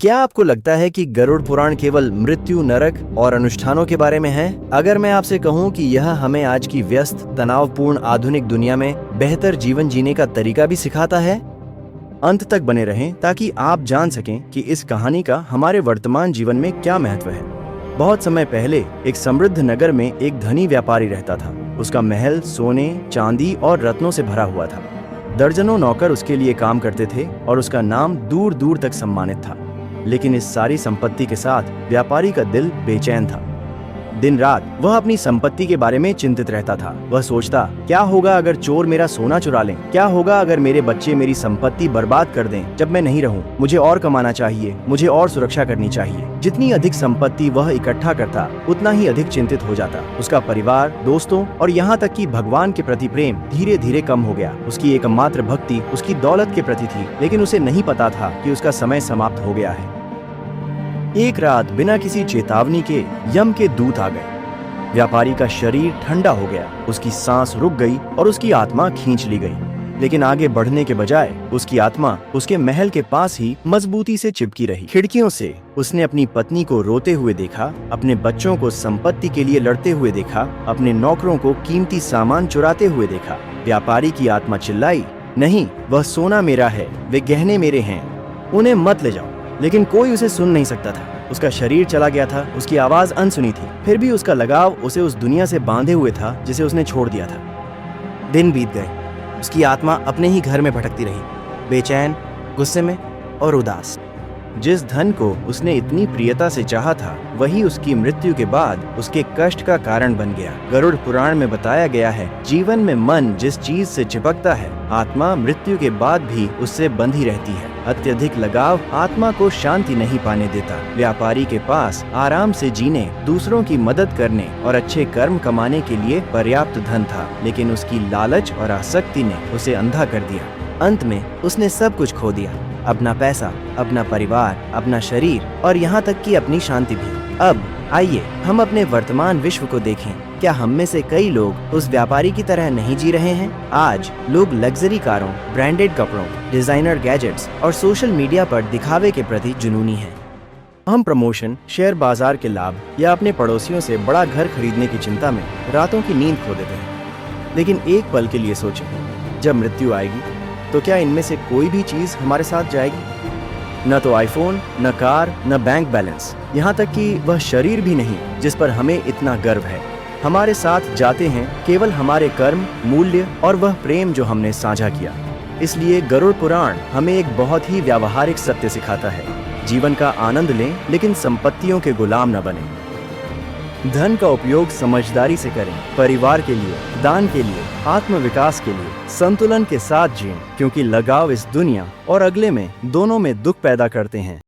क्या आपको लगता है कि गरुड़ पुराण केवल मृत्यु, नरक और अनुष्ठानों के बारे में है? अगर मैं आपसे कहूं कि यह हमें आज की व्यस्त, तनावपूर्ण आधुनिक दुनिया में बेहतर जीवन जीने का तरीका भी सिखाता है? अंत तक बने रहें ताकि आप जान सकें कि इस कहानी का हमारे वर्तमान जीवन में क्या महत्व है। बहुत समय पहले एक समृद्ध नगर में एक धनी व्यापारी रहता था। उसका महल सोने, चांदी और रत्नों से भरा हुआ था। दर्जनों नौकर उसके लिए काम करते थे और उसका नाम दूर दूर तक सम्मानित था। लेकिन इस सारी संपत्ति के साथ व्यापारी का दिल बेचैन था। दिन रात वह अपनी संपत्ति के बारे में चिंतित रहता था। वह सोचता, क्या होगा अगर चोर मेरा सोना चुरा लें? क्या होगा अगर मेरे बच्चे मेरी संपत्ति बर्बाद कर दें जब मैं नहीं रहूं? मुझे और कमाना चाहिए, मुझे और सुरक्षा करनी चाहिए। जितनी अधिक संपत्ति वह इकट्ठा करता, उतना ही अधिक चिंतित हो जाता। उसका परिवार, दोस्तों और यहाँ तक कि भगवान के प्रति प्रेम धीरे धीरे कम हो गया। उसकी एकमात्र भक्ति उसकी दौलत के प्रति थी, लेकिन उसे नहीं पता था कि उसका समय समाप्त हो गया है। एक रात बिना किसी चेतावनी के यम के दूत आ गए। व्यापारी का शरीर ठंडा हो गया, उसकी सांस रुक गई और उसकी आत्मा खींच ली गई। लेकिन आगे बढ़ने के बजाय उसकी आत्मा उसके महल के पास ही मजबूती से चिपकी रही। खिड़कियों से उसने अपनी पत्नी को रोते हुए देखा, अपने बच्चों को संपत्ति के लिए लड़ते हुए देखा, अपने नौकरों को कीमती सामान चुराते हुए देखा। व्यापारी की आत्मा चिल्लाई, नहीं, वह सोना मेरा है, वे गहने मेरे हैं, उन्हें मत ले जाओ। लेकिन कोई उसे सुन नहीं सकता था। उसका शरीर चला गया था, उसकी आवाज अनसुनी थी। फिर भी उसका लगाव उसे उस दुनिया से बांधे हुए था जिसे उसने छोड़ दिया था। दिन बीत गए, उसकी आत्मा अपने ही घर में भटकती रही, बेचैन, गुस्से में और उदास। जिस धन को उसने इतनी प्रियता से चाहा था, वही उसकी मृत्यु के बाद उसके कष्ट का कारण बन गया। गरुड़ पुराण में बताया गया है, जीवन में मन जिस चीज से चिपकता है, आत्मा मृत्यु के बाद भी उससे बंधी रहती है। अत्यधिक लगाव आत्मा को शांति नहीं पाने देता। व्यापारी के पास आराम से जीने, दूसरों की मदद करने और अच्छे कर्म कमाने के लिए पर्याप्त धन था, लेकिन उसकी लालच और आसक्ति ने उसे अंधा कर दिया। अंत में उसने सब कुछ खो दिया, अपना पैसा, अपना परिवार, अपना शरीर और यहाँ तक कि अपनी शांति भी। अब आइए हम अपने वर्तमान विश्व को देखें। क्या हम में से कई लोग उस व्यापारी की तरह नहीं जी रहे हैं? आज लोग लग्जरी कारों, ब्रांडेड कपड़ों, डिजाइनर गैजेट्स और सोशल मीडिया पर दिखावे के प्रति जुनूनी हैं। हम प्रमोशन, शेयर बाजार के लाभ या अपने पड़ोसियों से बड़ा घर खरीदने की चिंता में रातों की नींद खो देते हैं। लेकिन एक पल के लिए सोचें, जब मृत्यु आएगी तो क्या इनमें से कोई भी चीज हमारे साथ जाएगी? न तो आईफोन, न कार, न बैंक बैलेंस, यहाँ तक कि वह शरीर भी नहीं जिस पर हमें इतना गर्व है। हमारे साथ जाते हैं केवल हमारे कर्म, मूल्य और वह प्रेम जो हमने साझा किया। इसलिए गरुड़ पुराण हमें एक बहुत ही व्यावहारिक सत्य सिखाता है, जीवन का आनंद लें लेकिन संपत्तियों के गुलाम न बने। धन का उपयोग समझदारी से करें, परिवार के लिए, दान के लिए, आत्म विकास के लिए, संतुलन के साथ जिएं, क्योंकि लगाव इस दुनिया और अगले में दोनों में दुख पैदा करते हैं।